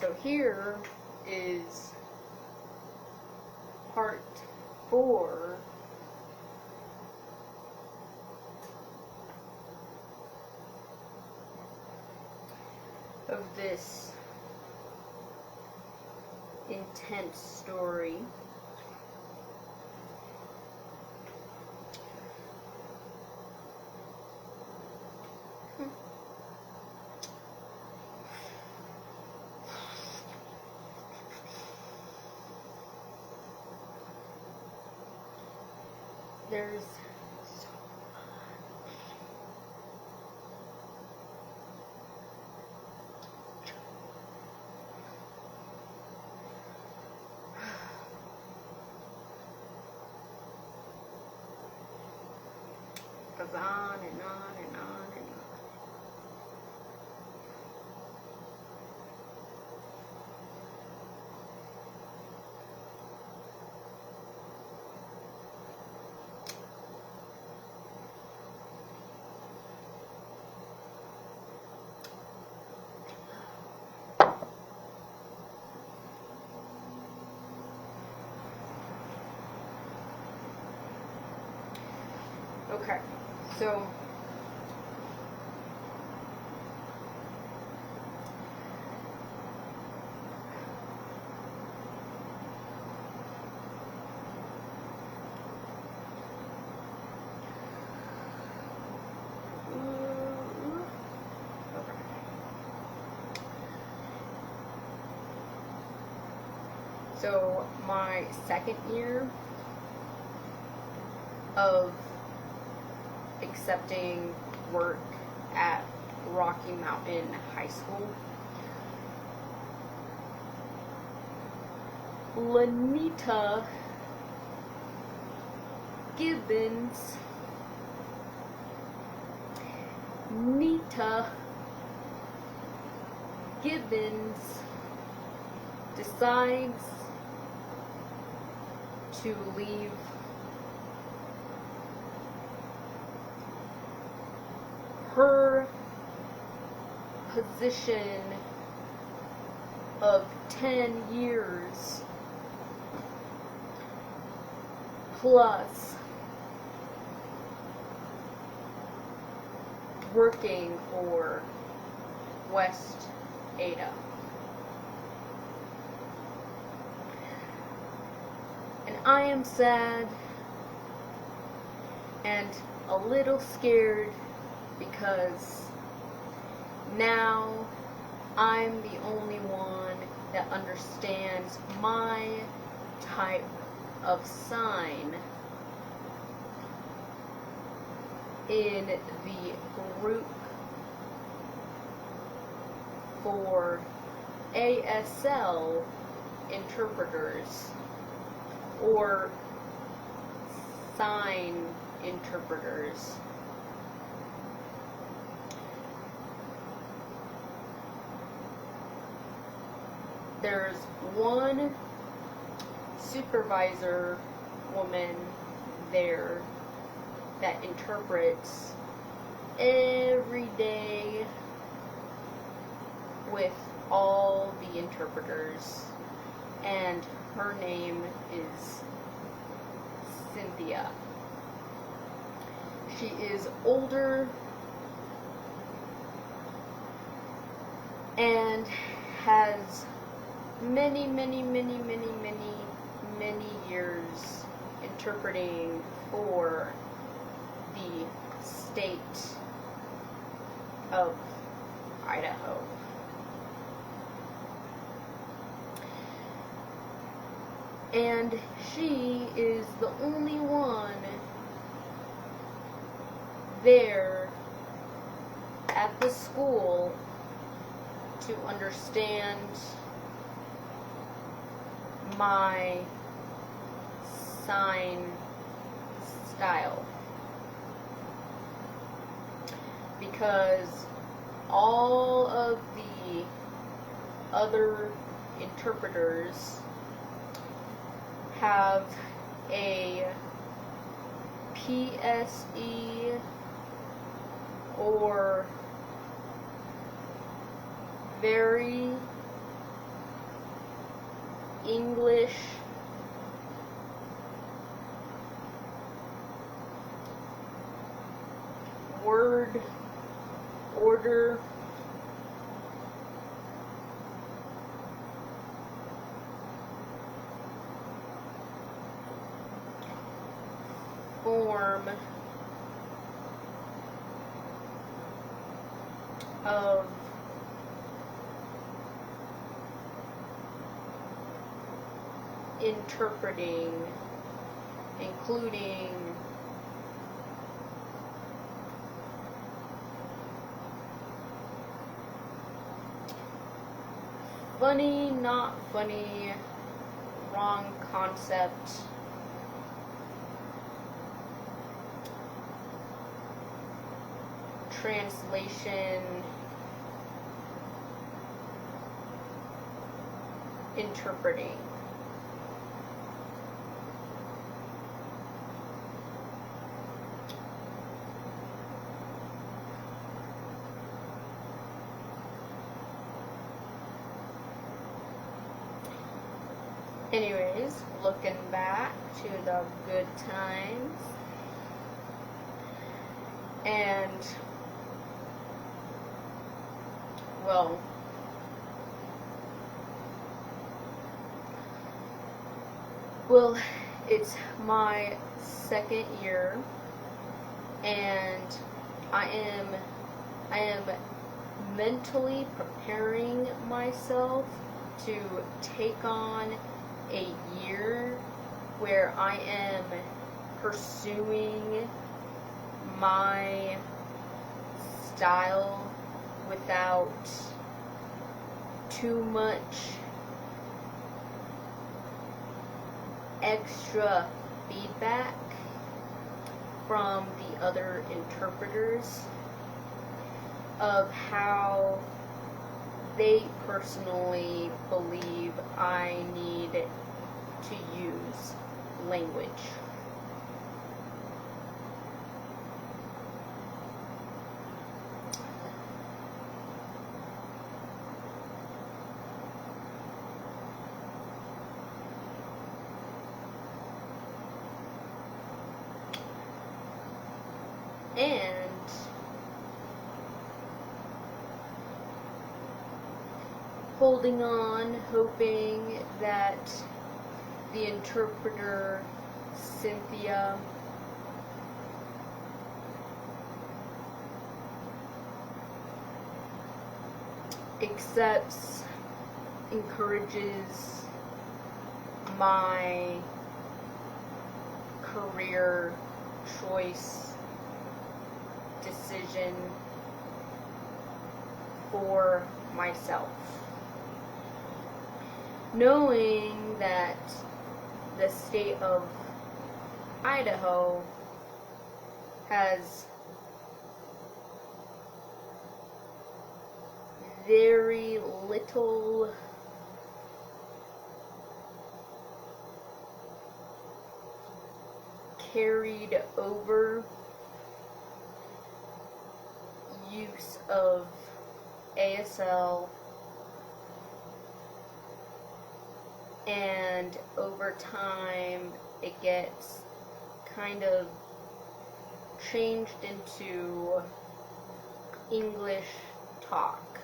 So here is part 4 of this intense story. There's so much. Goes on and on and on and on. Okay, so my second year of accepting work at Rocky Mountain High School, Leneita Gibbons, Nita Gibbons decides to leave her position of 10 years plus working for West Ada. And I am sad and a little scared because now I'm the only one that understands my type of sign in the group for ASL interpreters or sign interpreters. There's one supervisor woman there that interprets every day with all the interpreters, and her name is Cynthia. She is older and has many years interpreting for the state of Idaho. And she is the only one there at the school to understand my sign style, because all of the other interpreters have a PSE or very English word order form of interpreting, including funny, not funny, wrong concept, translation, interpreting. Anyways, looking back to the good times, and well, it's my second year, and I am mentally preparing myself to take on a year where I am pursuing my style without too much extra feedback from the other interpreters of how they personally believe I need to use language. And holding on, hoping that the interpreter, Cynthia, accepts, encourages my career choice decision for myself. Knowing that the state of Idaho has very little carried over use of ASL, and over time it gets kind of changed into English talk.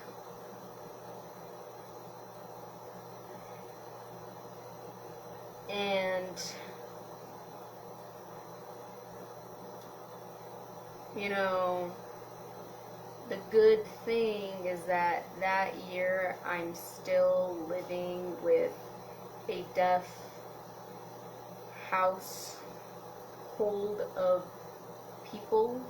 And you know, the good thing is that that year I'm still living with a deaf household of people.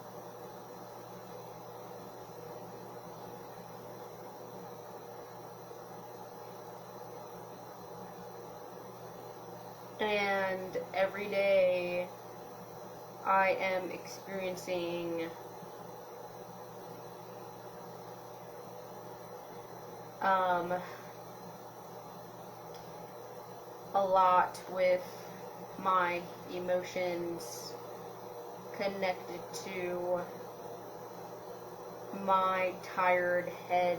And every day I am experiencing a lot with my emotions connected to my tired head,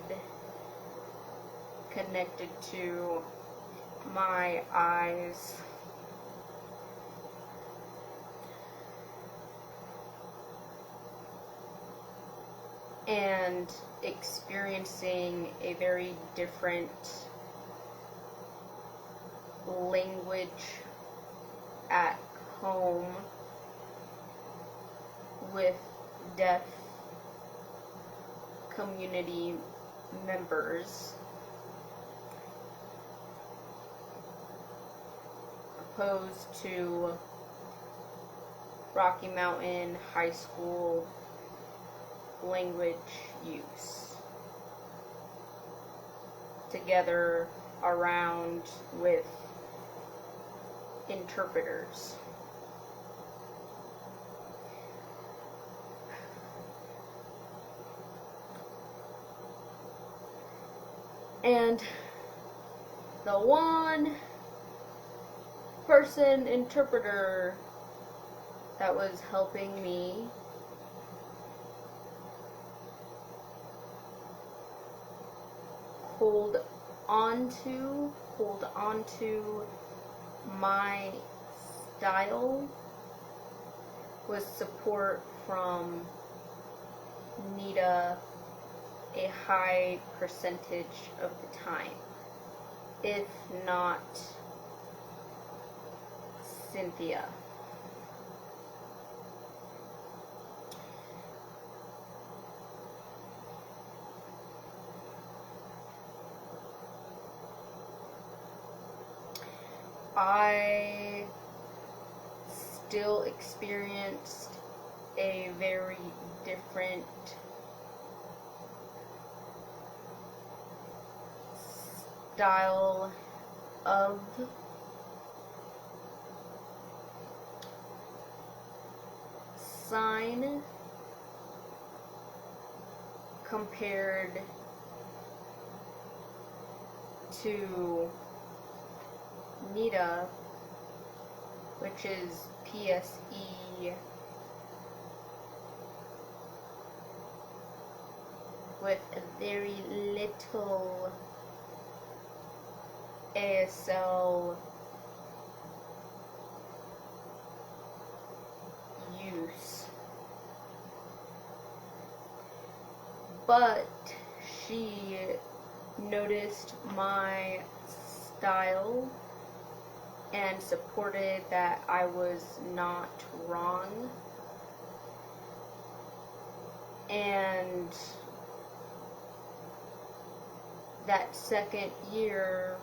connected to my eyes. And experiencing a very different language at home with deaf community members, opposed to Rocky Mountain High School language use, together around with interpreters. And the one person interpreter that was helping me hold on to my style was support from Nita a high percentage of the time, if not Cynthia. I still experienced a very different style of sign compared to Nita, which is PSE with very little ASL use. But she noticed my style and supported that I was not wrong. And that second year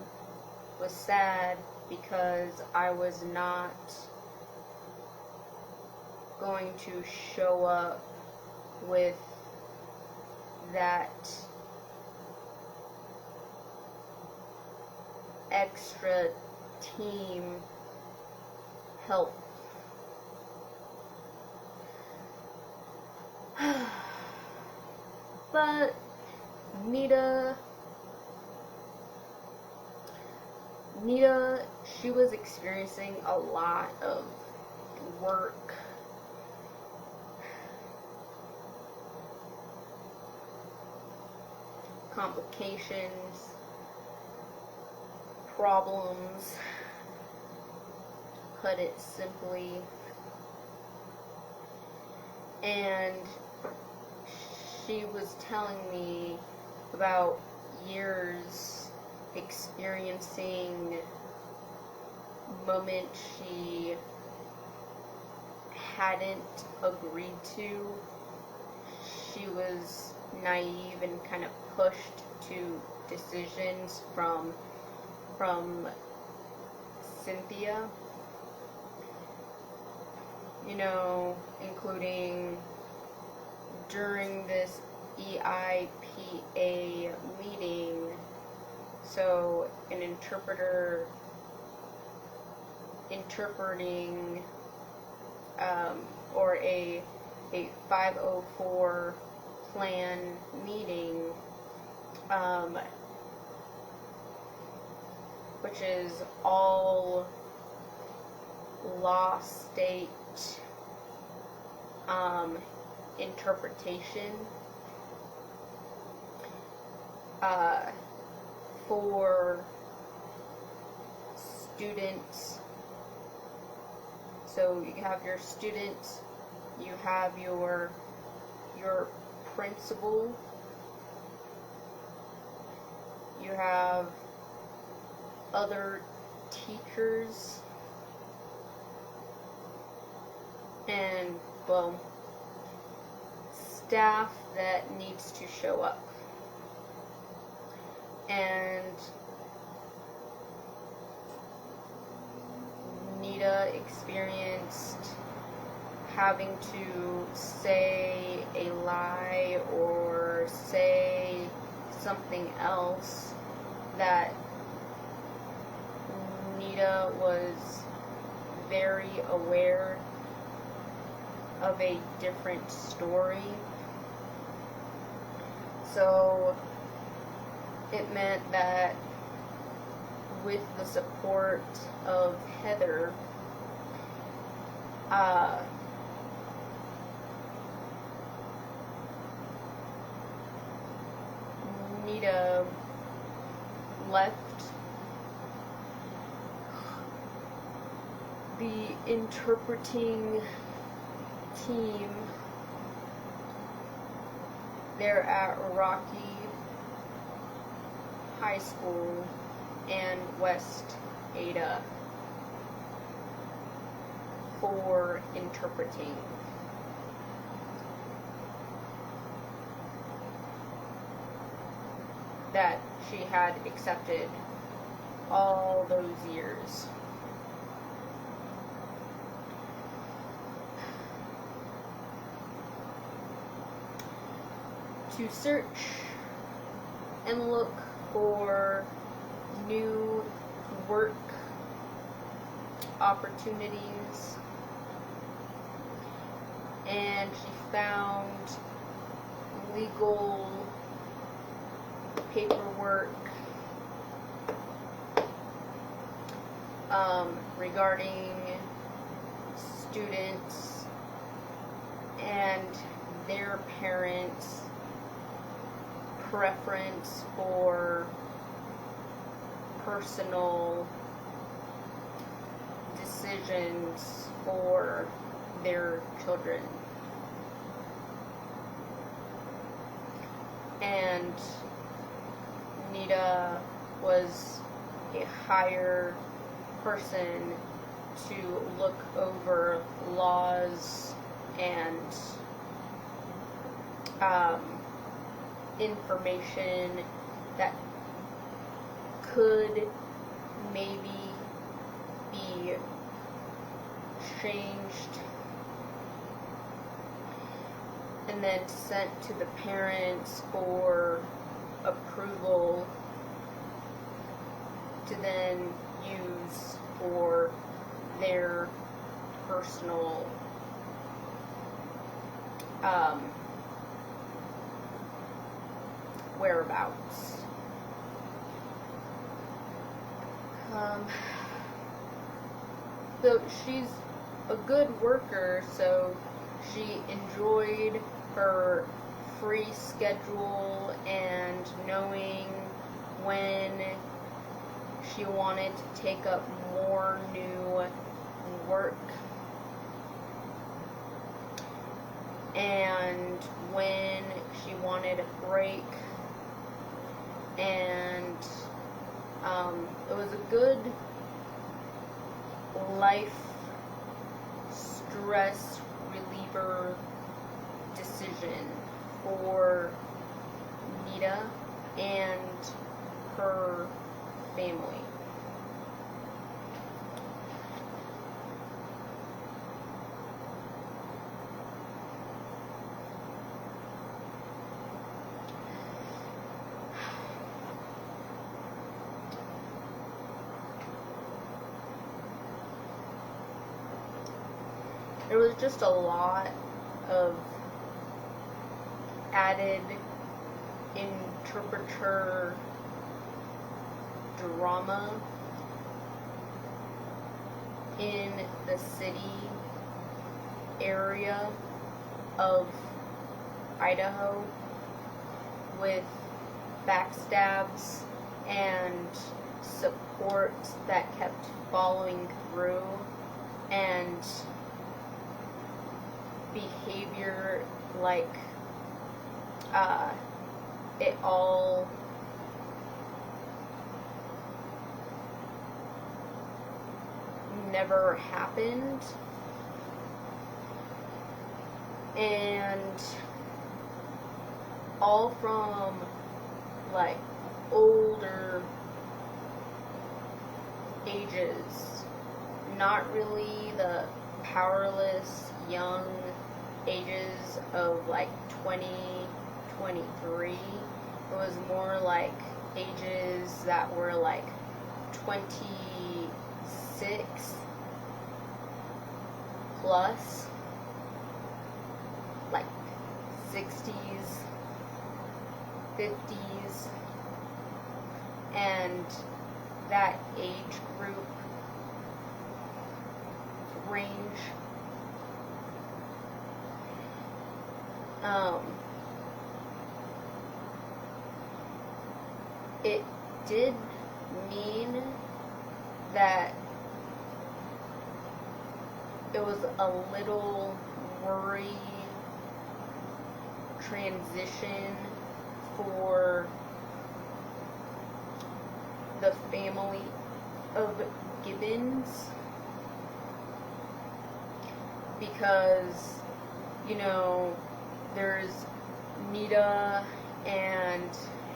was sad because I was not going to show up with that extra team help. But Nita, she was experiencing a lot of work, complications, problems, put it simply, and she was telling me about years experiencing moments she hadn't agreed to. She was naive and kind of pushed to decisions from Cynthia, you know, including during this EIPA meeting. So an interpreter interpreting or a 504 plan meeting, which is all law state interpretation for students. So you have your students, you have your principal, you have other teachers, and, well, staff that needs to show up. And Nita experienced having to say a lie or say something else that Nita was very aware of a different story. So it meant that with the support of Heather, Nita left the interpreting team there at Rocky High School and West Ada for interpreting. That she had accepted all those years. To search and look for new work opportunities, and she found legal paperwork regarding students and their parents' preference for personal decisions for their children. And Nita was a higher person to look over laws and information that could maybe be changed and then sent to the parents for approval to then use for their personal whereabouts. So she's a good worker, so she enjoyed her free schedule and knowing when she wanted to take up more new work and when she wanted a break, and it was a good life stress reliever decision for Nita and her family. There was just a lot of added interpreter drama in the city area of Idaho with backstabs and support that kept following through, and behavior like it all never happened. And all from like older ages, not really the powerless young ages of like 20, 23. It was more like ages that were like 26 plus, like 60s, 50s, and that age group range. It did mean that it was a little worry transition for the family of Gibbons, because, you know, there's Nita and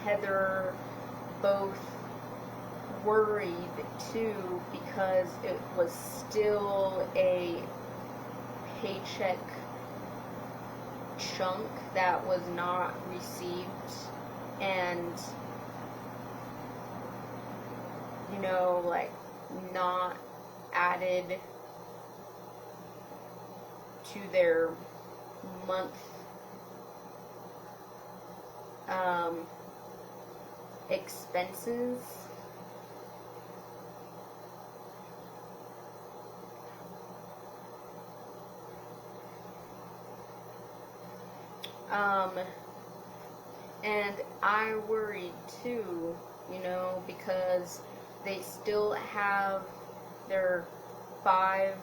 Heather both worried too, because it was still a paycheck chunk that was not received, and, you know, like, not added to their month expenses. And I worried too, you know, because they still have their 5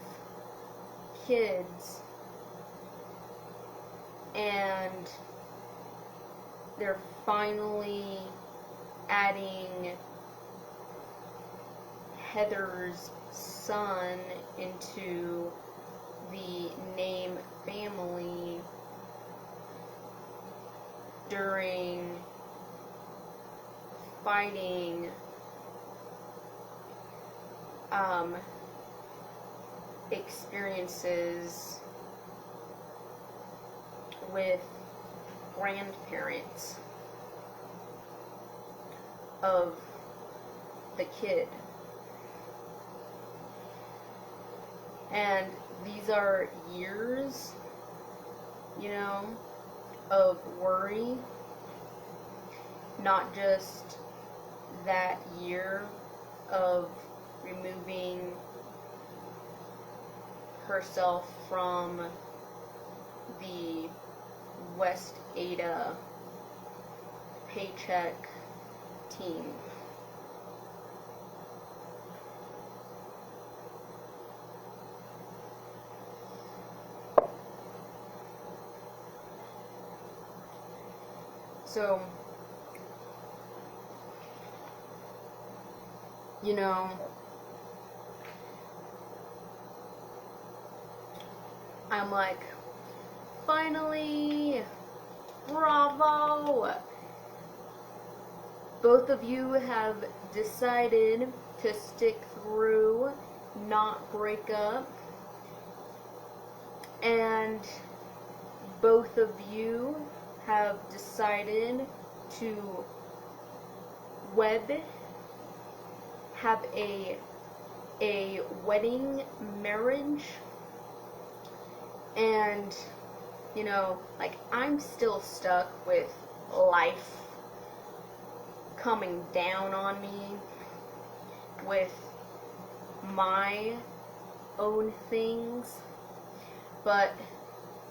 kids, and they're finally adding Heather's son into the name family during fighting experiences with grandparents of the kid. And these are years, you know, of worry, not just that year of removing herself from the West Ada paycheck team. So, you know, I'm like, finally, bravo! Both of you have decided to stick through, not break up, and both of you have decided to have a wedding marriage. And, you know, like, I'm still stuck with life coming down on me with my own things, but,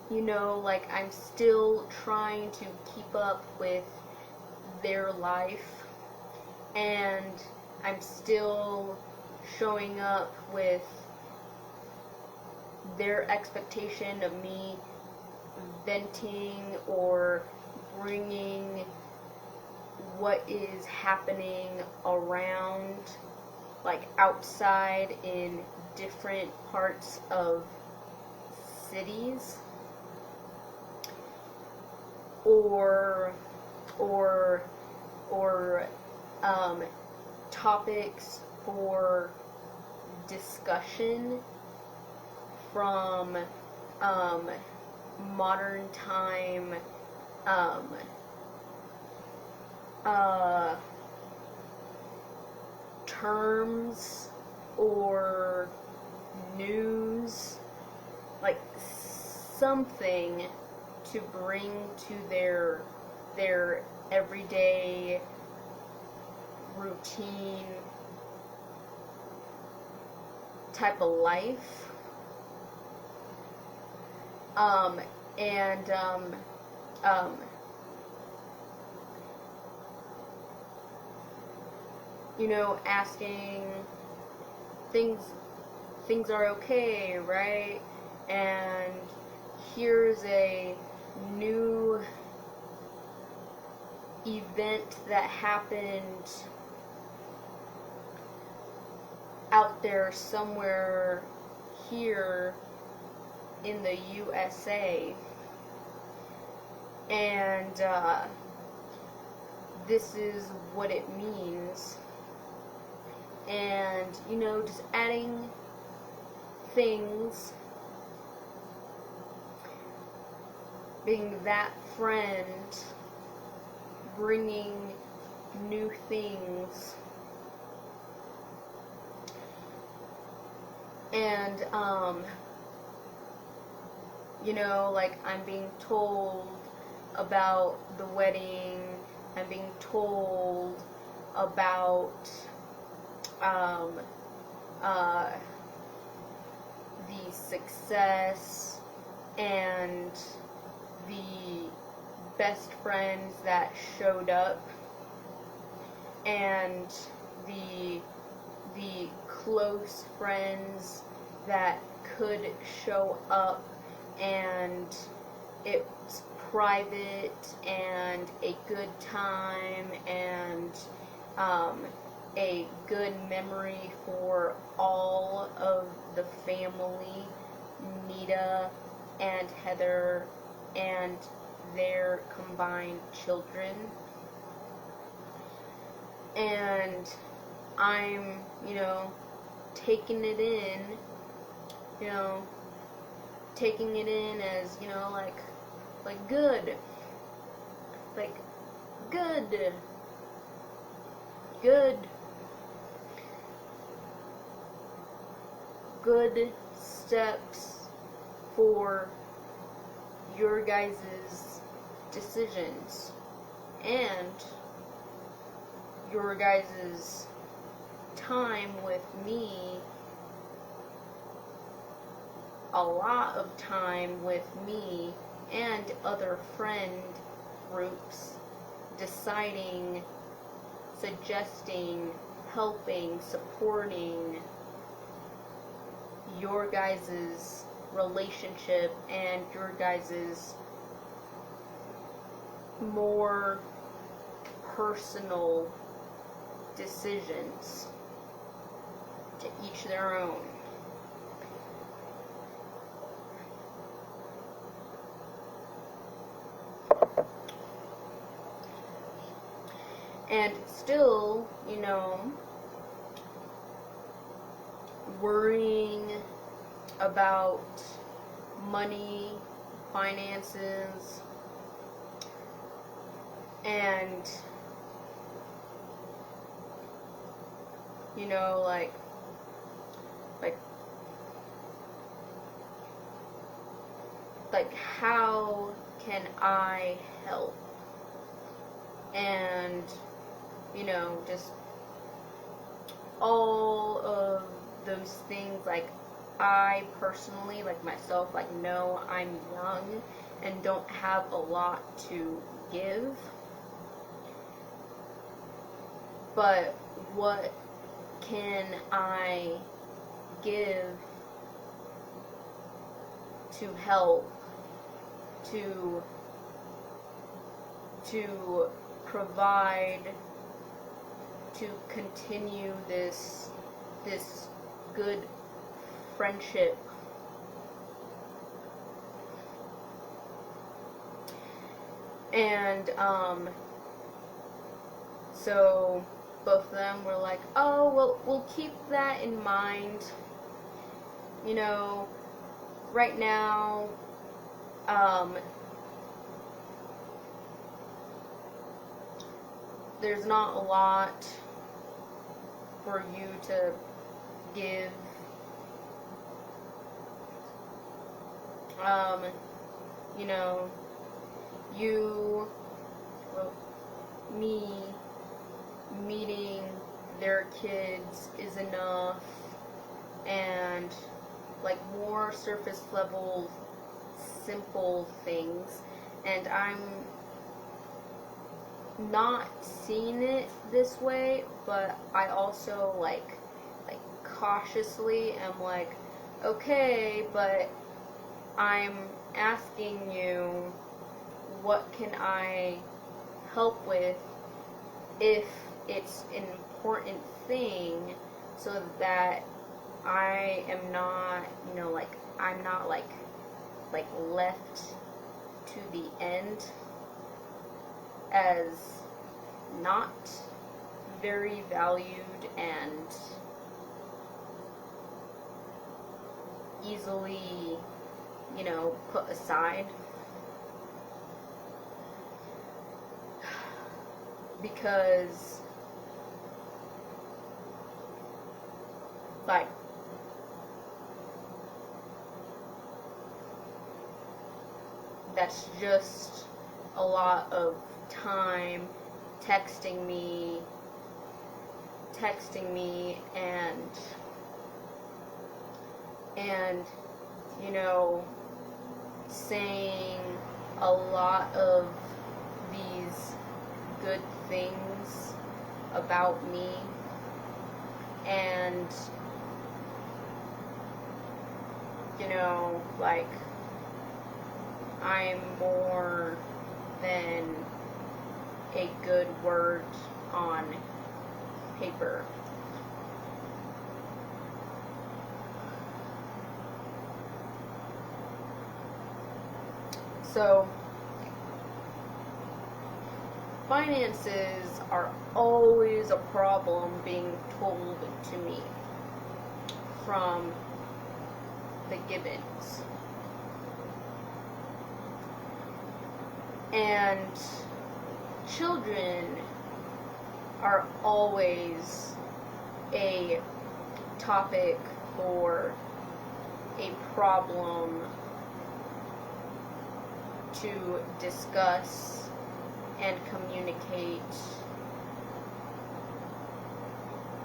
you know, like, I'm still trying to keep up with their life, and I'm still showing up with their expectation of me venting or bringing what is happening around, like outside in different parts of cities, or topics for discussion from modern time terms or news, like something to bring to their everyday routine type of life. You know, asking things are okay, right? And here's a new event that happened out there somewhere here in the USA, and this is what it means. And, you know, just adding things, being that friend, bringing new things. And, you know, like, I'm being told about the wedding, I'm being told about the success and the best friends that showed up, and the close friends that could show up, and it's private and a good time and a good memory for all of the family, Nita and Heather and their combined children. And I'm, you know, taking it in, you know, taking it in as, you know, like good, like good steps for your guys' decisions and your guys' time with me, a lot of time with me and other friend groups, deciding, suggesting, helping, supporting your guys' relationship and your guys' more personal decisions. To each their own. And still, you know, worrying about money, finances, and, you know, like how can I help? And, you know, just all of those things. Like, I personally, like myself, like, know I'm young and don't have a lot to give, but what can I give to help, to provide, to continue this good friendship. And so both of them were like, oh, well, we'll keep that in mind. You know, right now, there's not a lot for you to give. You know, me meeting their kids is enough, and like more surface level simple things, and I'm not seeing it this way, but I also like cautiously am like, okay, but I'm asking you, what can I help with if it's an important thing, so that I am not, you know, like, I'm not like left to the end as not very valued and easily, you know, put aside. Because, like, that's just a lot of time texting me and you know, saying a lot of these good things about me, and you know, like, I'm more than a good word on paper. So, finances are always a problem being told to me from the Gibbons. And children are always a topic or a problem to discuss and communicate,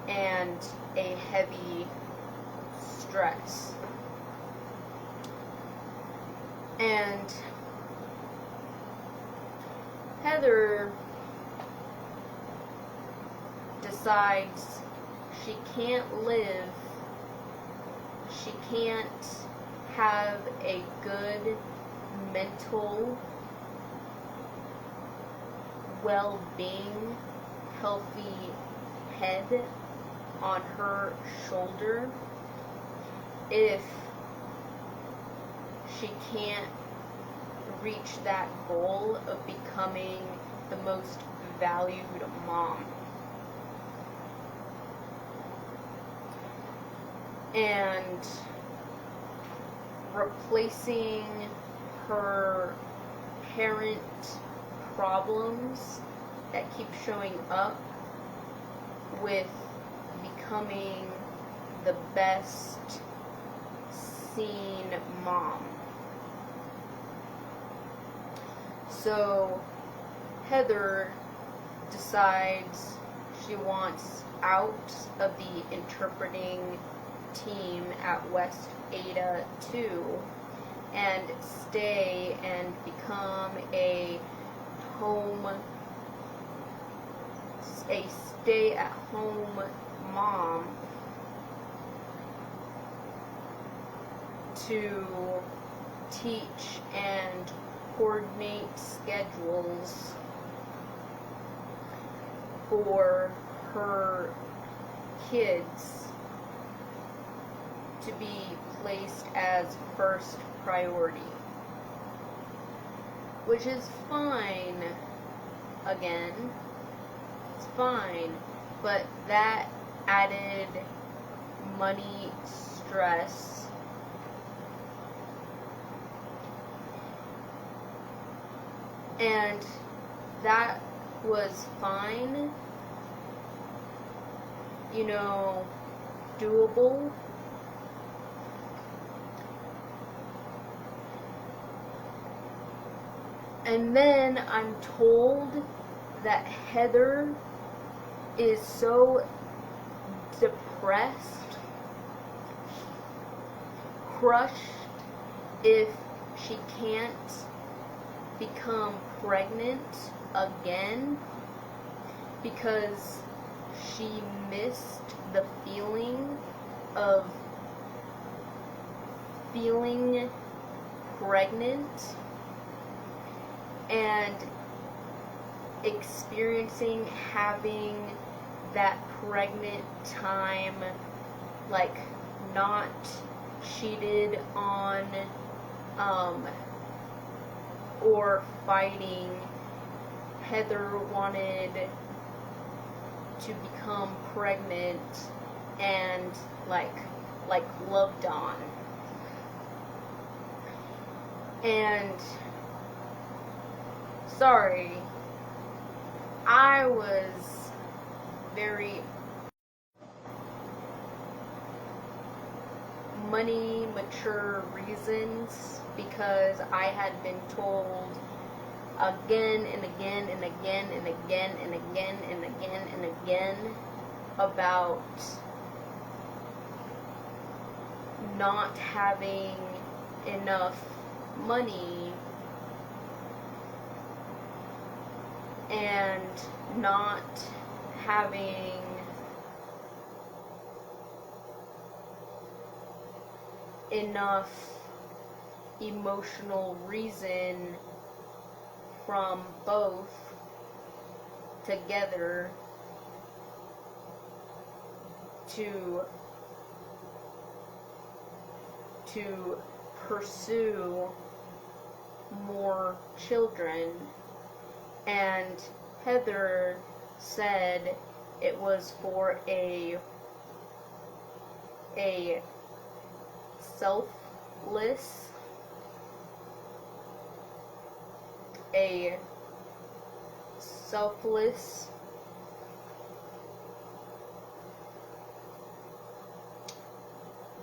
and a heavy stress. And Heather decides she can't have a good mental well-being, healthy head on her shoulder if she can't reach that goal of becoming the most valued mom. And replacing her parent problems that keep showing up with becoming the best seen mom. So Heather decides she wants out of the interpreting team at West Ada 2 and stay and become a stay-at-home mom to teach and coordinate schedules for her kids to be placed as first priority. Which is fine, again, it's fine, but that added money stress and that was fine, you know, doable. And then I'm told that Heather is so depressed, crushed if she can't become pregnant again because she missed the feeling of feeling pregnant and experiencing having that pregnant time, like not cheated on, or fighting. Heather wanted to become pregnant and like loved on. And sorry, I was very money mature reasons because I had been told again and again and again and again and again and again and again about not having enough money and not having enough emotional reason from both together to pursue more children. And Heather said it was for a selfless,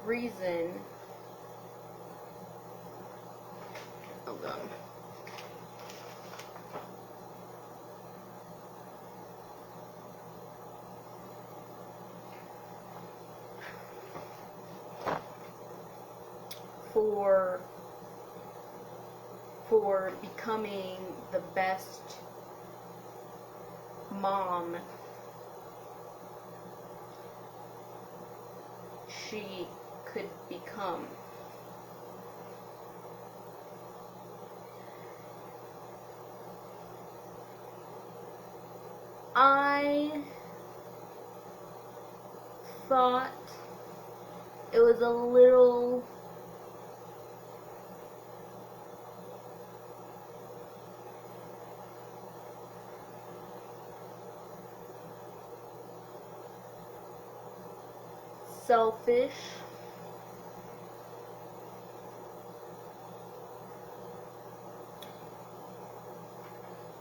reason. Hold on. For becoming the best mom she could become. I thought it was a little selfish,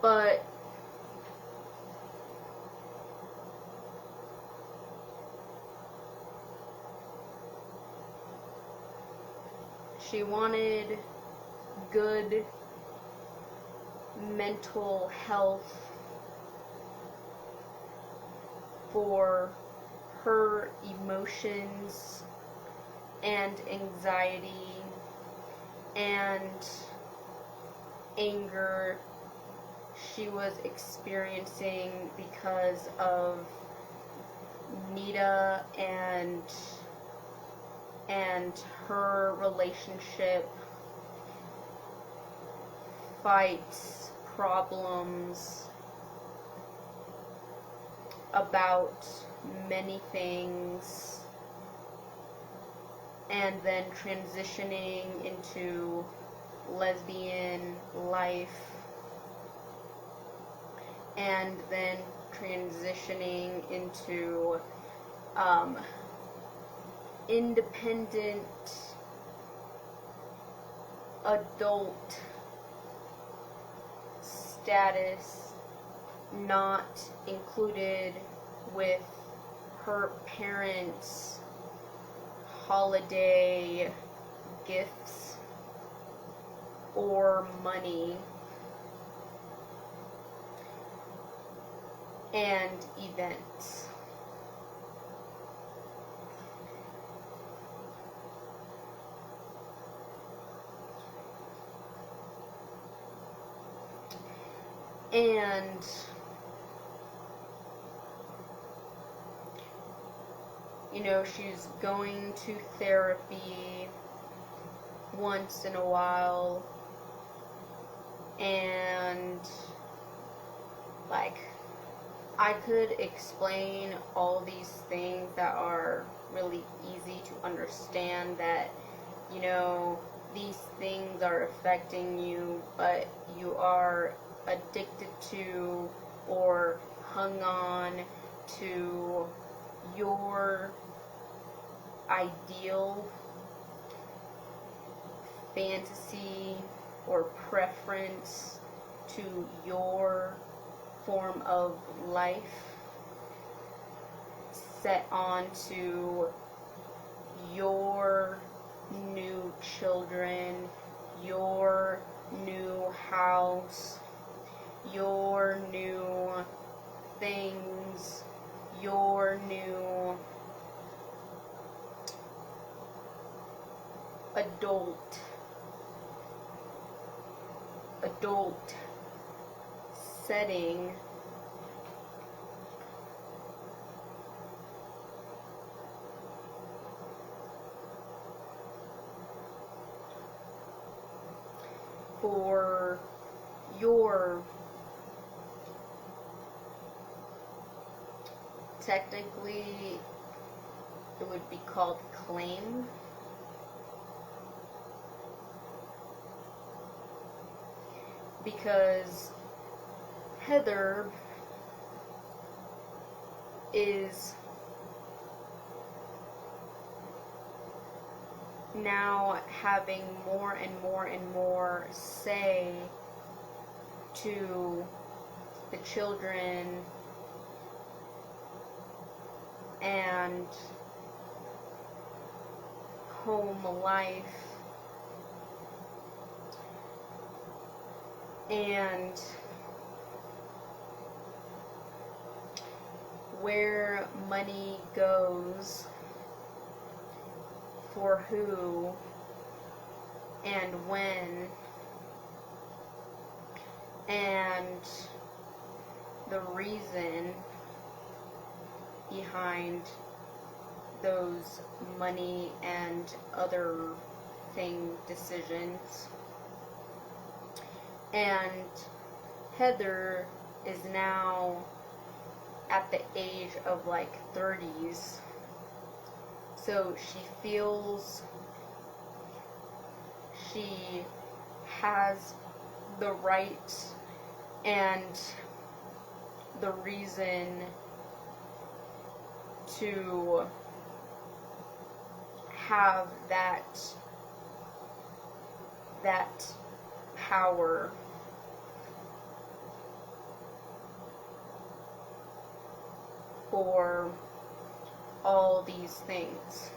but she wanted good mental health for her emotions and anxiety and anger she was experiencing because of Nita and her relationship, fights, problems about many things, and then transitioning into lesbian life, and then transitioning into independent adult status, not included with her parents' holiday gifts or money, and events. And you know, she's going to therapy once in a while, and like, I could explain all these things that are really easy to understand, that, you know, these things are affecting you, but you are addicted to or hung on to your ideal fantasy or preference to your form of life, set on to your new children, your new house, your new things, your new adult setting, for your, technically it would be called claim, because Heather is now having more and more and more say to the children and home life, and where money goes, for who, and when, and the reason behind those money and other thing decisions. And Heather is now at the age of like 30s, so she feels she has the right and the reason to have that power for all these things,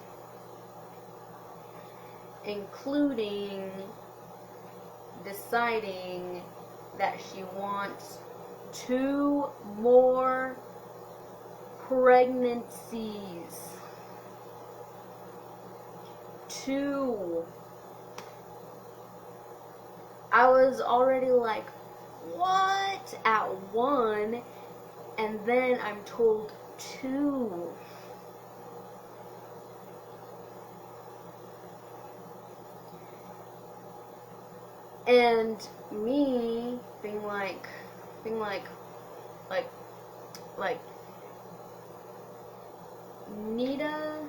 including deciding that she wants 2 more pregnancies. 2. I was already like, what? At 1, and then I'm told too. And me being like, Nita,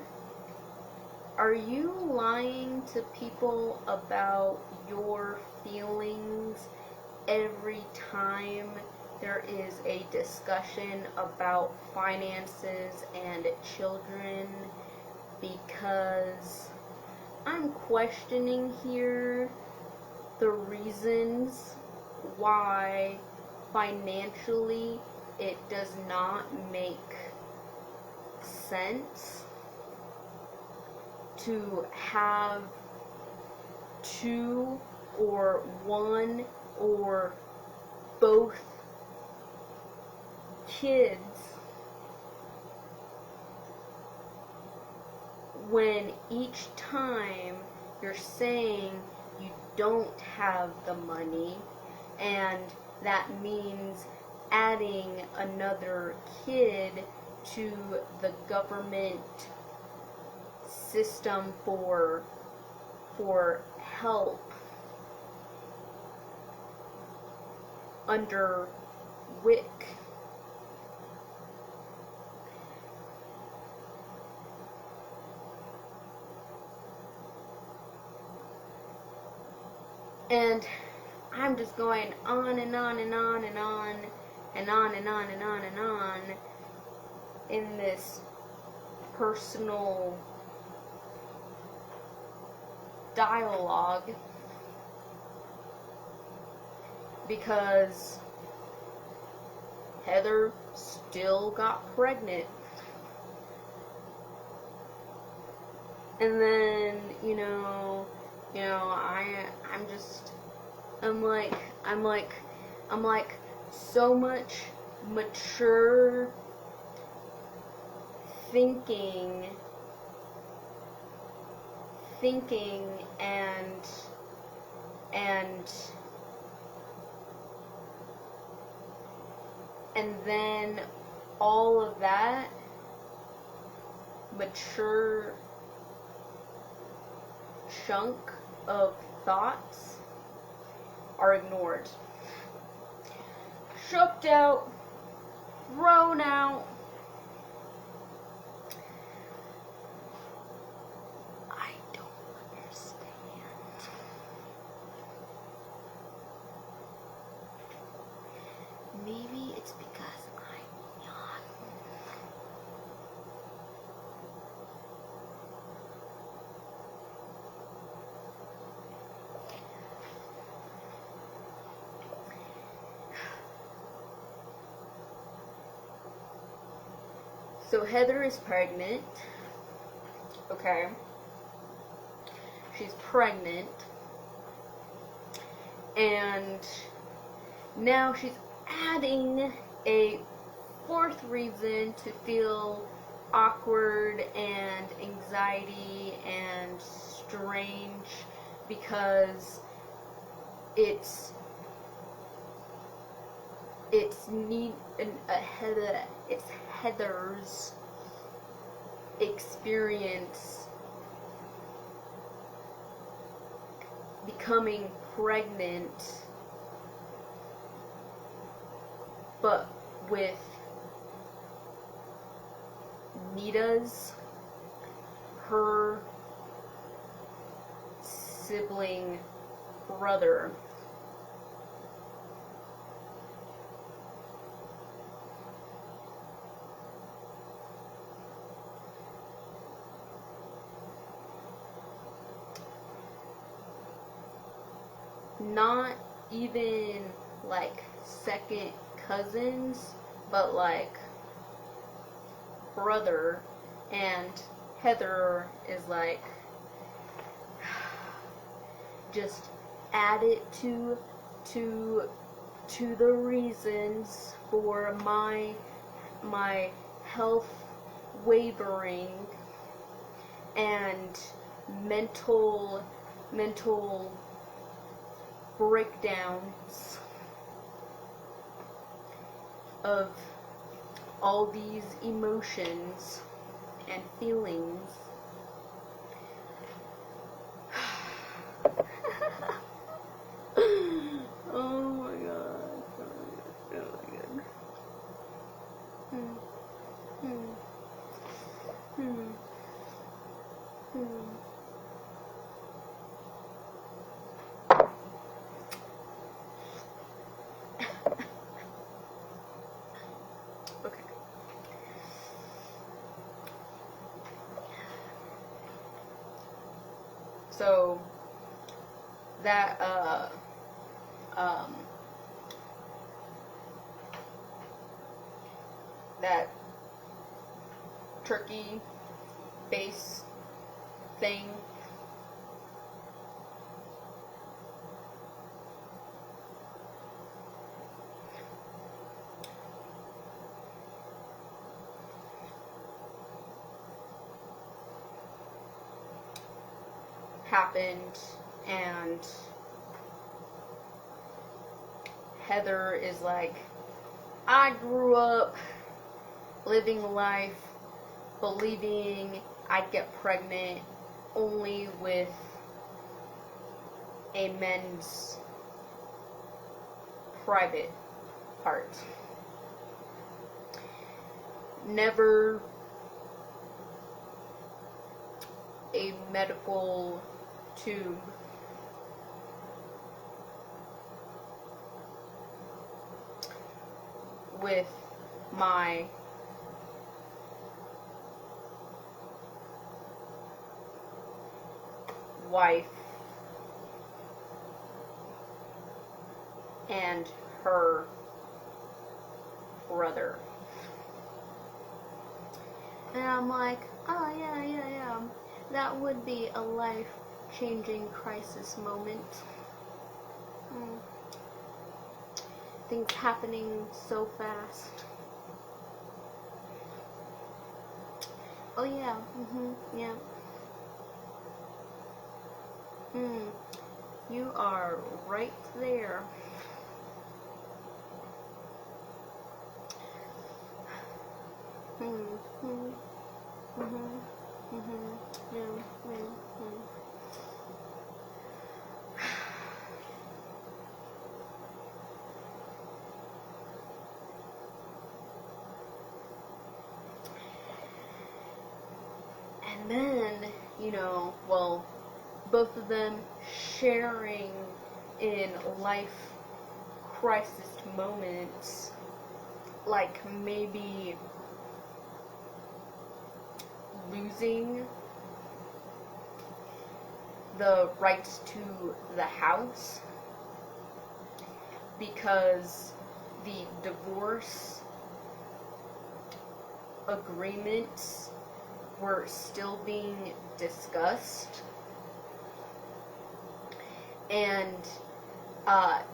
are you lying to people about your feelings every time there is a discussion about finances and children? Because I'm questioning here the reasons why financially it does not make sense to have two or one or both kids when each time you're saying you don't have the money, and that means adding another kid to the government system for help under WIC. And I'm just going on and on and on and on and on and on and on and on in this personal dialogue because Heather still got pregnant. And then, I'm like so much mature thinking and then all of that mature chunk of thoughts are ignored, shoved out, thrown out. I don't understand. Maybe it's because I'm young. So Heather is pregnant. Okay. She's pregnant. And now she's adding a fourth reason to feel awkward and anxiety and strange because it's Heather's experience becoming pregnant, but with Nita's, her sibling brother. Not even like second cousins, but like brother. And Heather is like, just add it to the reasons for my health wavering and mental breakdowns of all these emotions and feelings. Oh my god. Oh my god. Okay. So that that turkey base thing, happened, and Heather is like, I grew up living life believing I'd get pregnant only with a men's private part. Never a medical tube. With my wife and her brother. And I'm like, oh yeah, that would be a life-changing crisis moment. Things happening so fast. Oh yeah, yeah. You are right there. And then, well, both of them sharing in life crisis moments, like maybe losing the rights to the house because the divorce agreements were still being discussed, and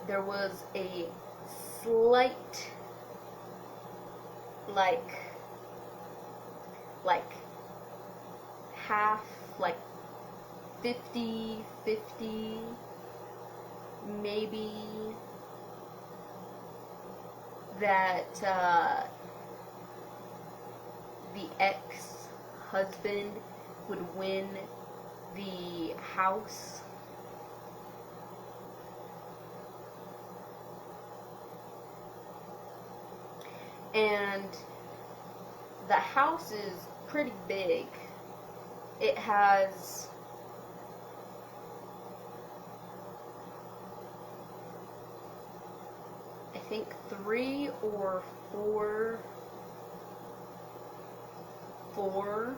there was a slight like half, like 50-50 maybe, that the ex-husband would win the house. And the house is pretty big. It has I think 3 or 4 4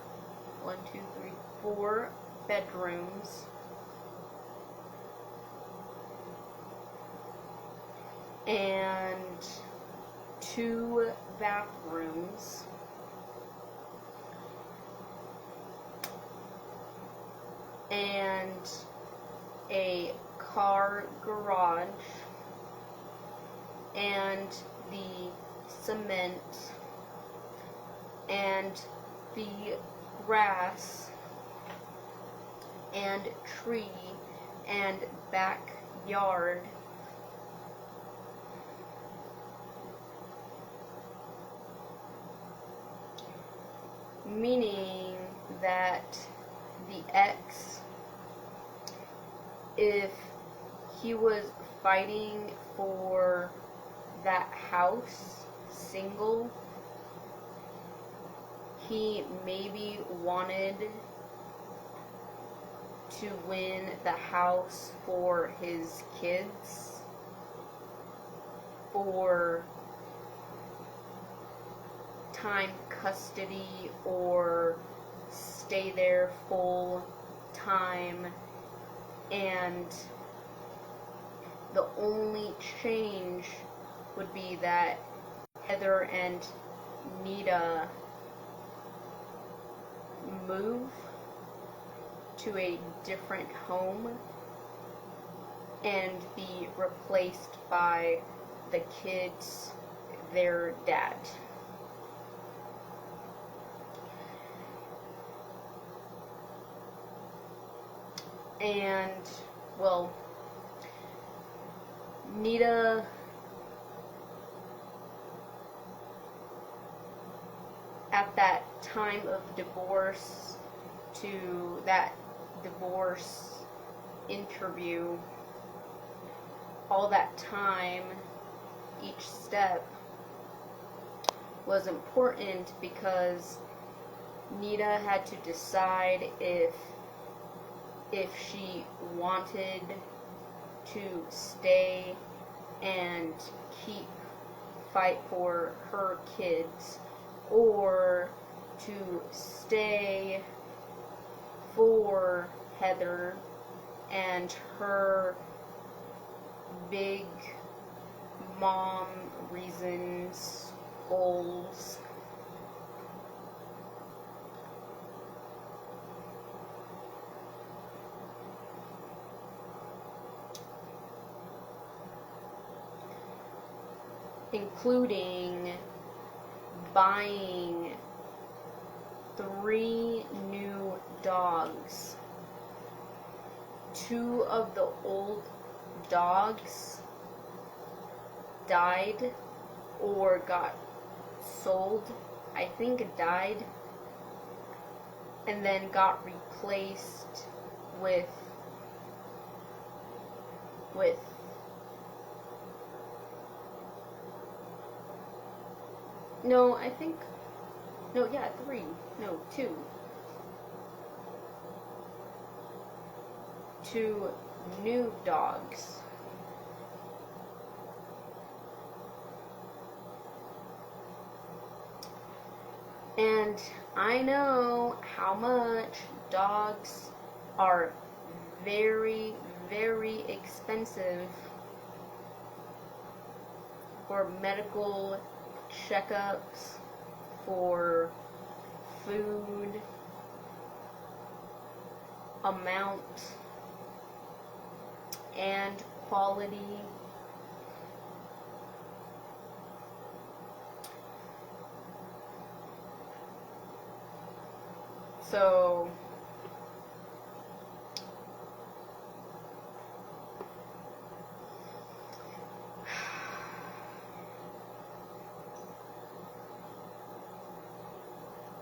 bedrooms, and 2 bathrooms, and a car garage, and the cement, and the grass, and tree, and backyard. meaning that the ex, if he was fighting for that house single, he maybe wanted to win the house for his kids, for time custody, or stay there full time, and the only change would be that Heather and Nita move to a different home and be replaced by the kids, their dad. And, well, Nita at that time of divorce, to that divorce interview, all that time, each step was important because Nita had to decide if she wanted to stay and fight for her kids, or to stay for Heather and her big mom reasons, goals. Including buying 3 new dogs. 2 of the old dogs died or got sold. I think died, and then got replaced with no, I think, no, yeah, 3, no, 2. 2 new dogs. And I know how much dogs are very, very expensive for medical checkups, for food, amount, and quality. So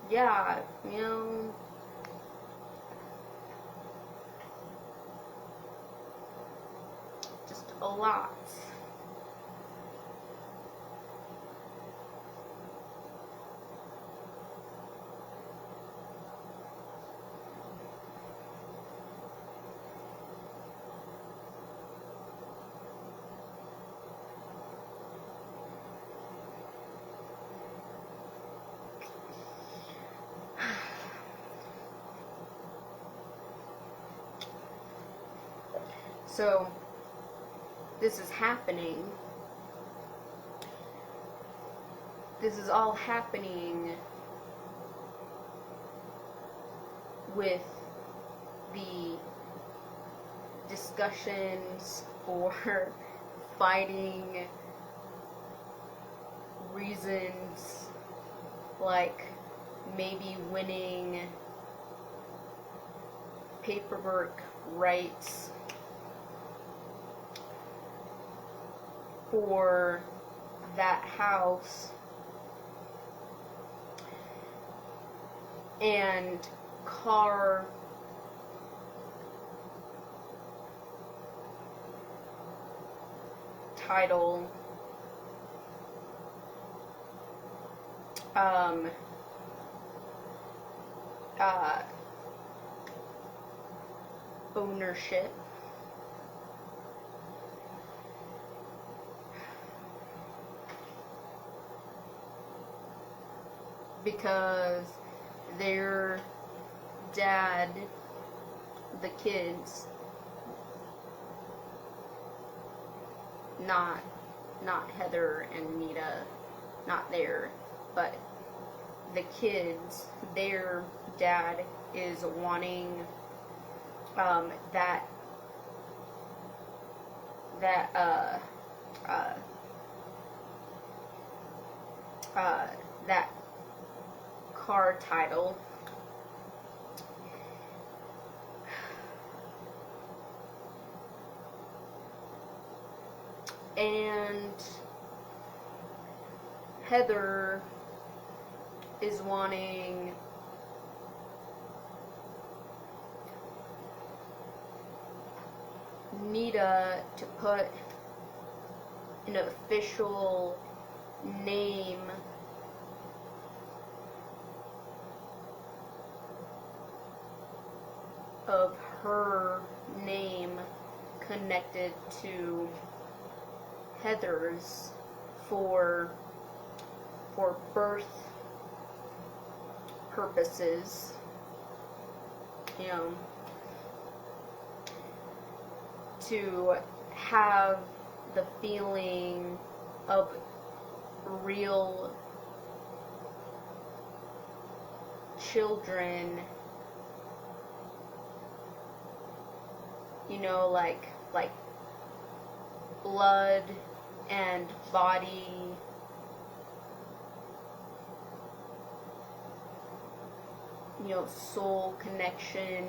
yeah, you know, just a lot. So, this is happening. This is all happening with the discussions for fighting reasons, like maybe winning paperwork rights for that house, and car title, ownership, because their dad, the kids, not Heather and Nita, not there, but the kids, their dad is wanting that car title. And Heather is wanting Nita to put an official name of her name connected to Heather's for birth purposes, you know, to have the feeling of real children, you know, like blood and body, you know, soul connection.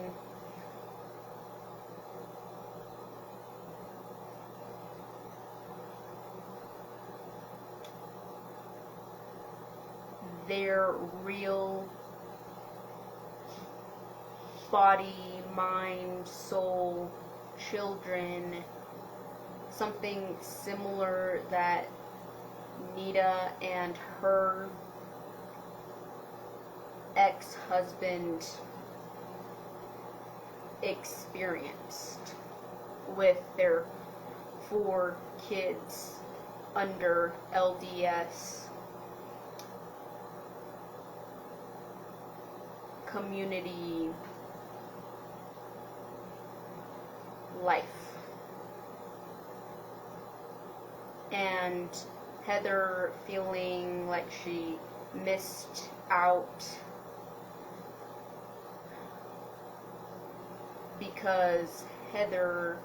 Their real body, mind, soul, children, something similar that Nita and her ex-husband experienced with their 4 kids under LDS community life. And Heather feeling like she missed out because Heather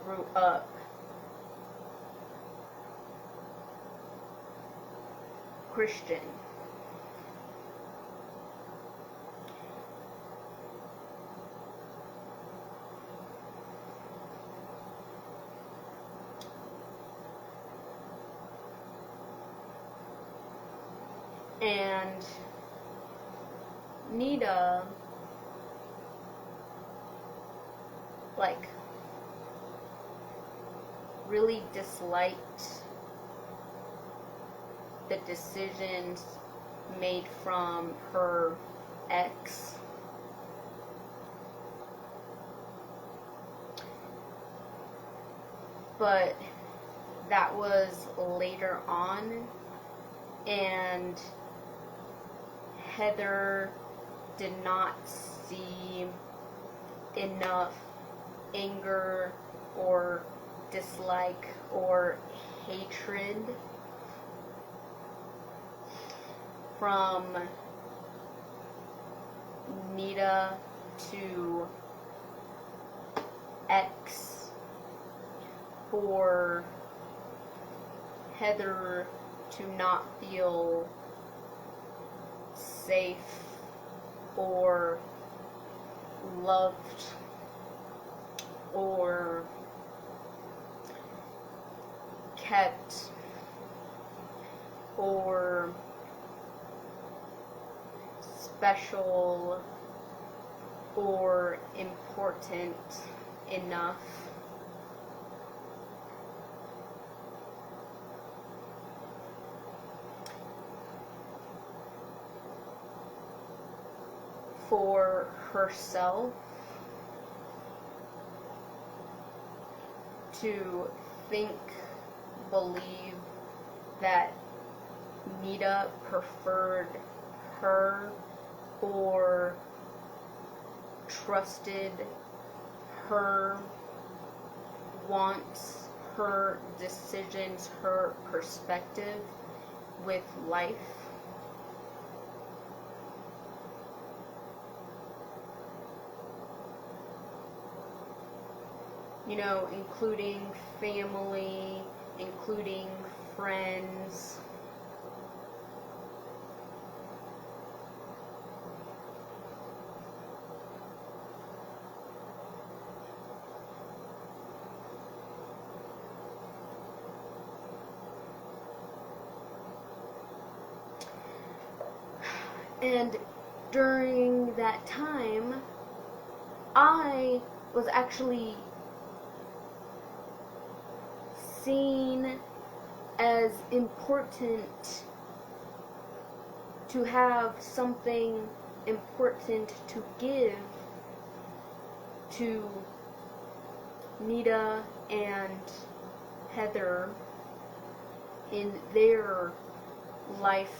grew up Christian. And Nita, like, really disliked the decisions made from her ex. But that was later on, and Heather did not see enough anger or dislike or hatred from Nita to X for Heather to not feel safe or loved or kept special or important enough for herself to think, believe that Nita preferred her or trusted her wants, her decisions, her perspective with life. You know, including family, including friends. And during that time, I was actually seen as important to have something important to give to Nita and Heather in their life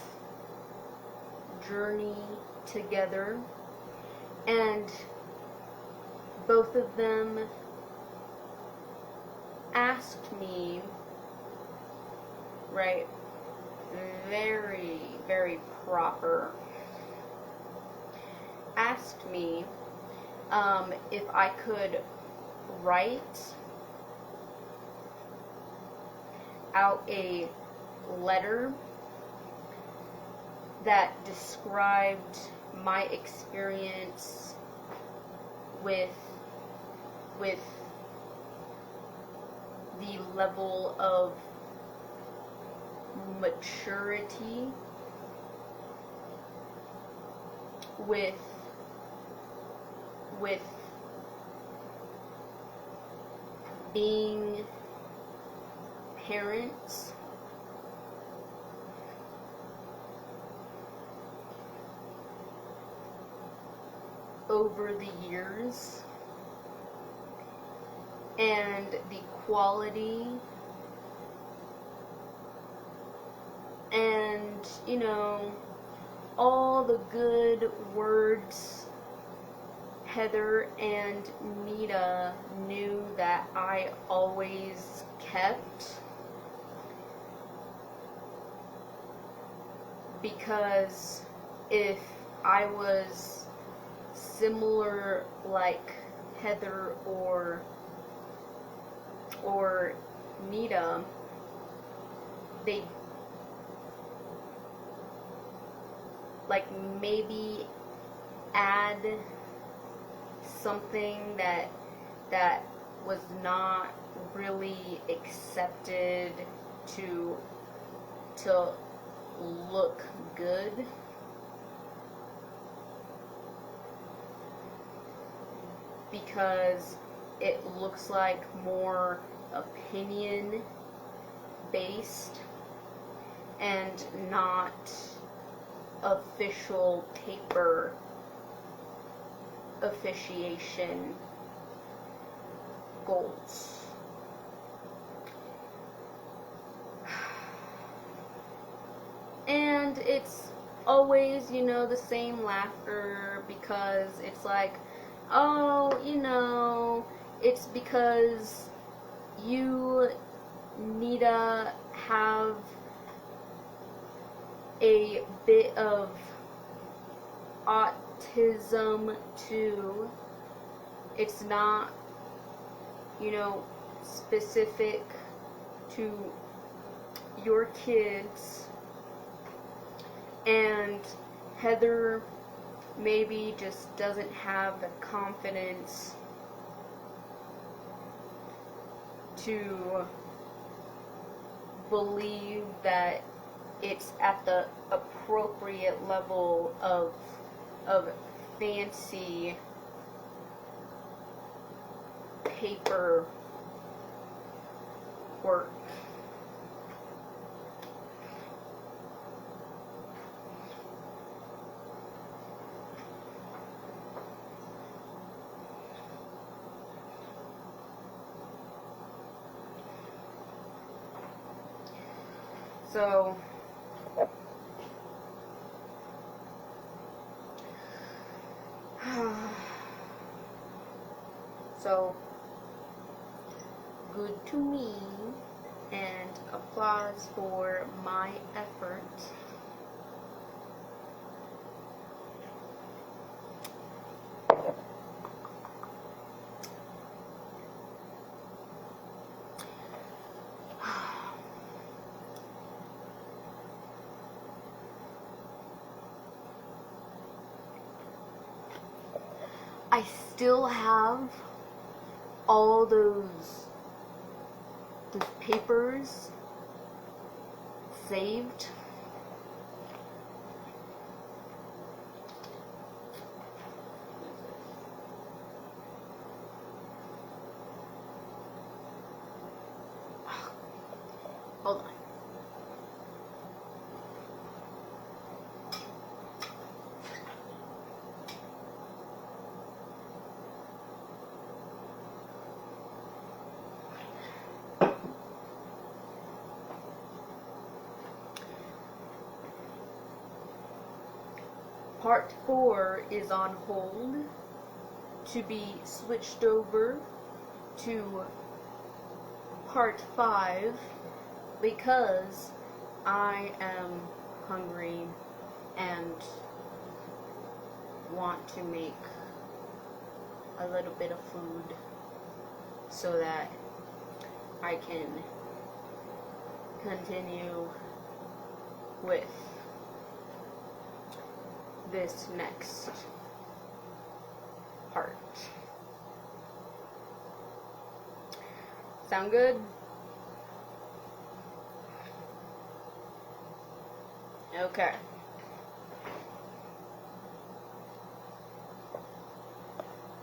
journey together, and both of them asked me, right, very, very proper, asked me if I could write out a letter that described my experience with the level of maturity, with being parents, over the years, and the quality and, you know, all the good words Heather and Nita knew that I always kept, because if I was similar like Heather or Nita, they like maybe add something that was not really accepted to look good. Because it looks like more opinion based and not official paper officiation goals. And it's always, you know, the same laughter, because it's like, oh, you know, it's because you, Nita, have a bit of autism too. It's not, you know, specific to your kids. And Heather maybe just doesn't have the confidence to believe that it's at the appropriate level of of fancy paper work. So, good to me, and applause for my effort. I still have all those papers saved. Hold on. Part 4 is on hold to be switched over to Part 5 because I am hungry and want to make a little bit of food so that I can continue with this next part. Sound good? Okay.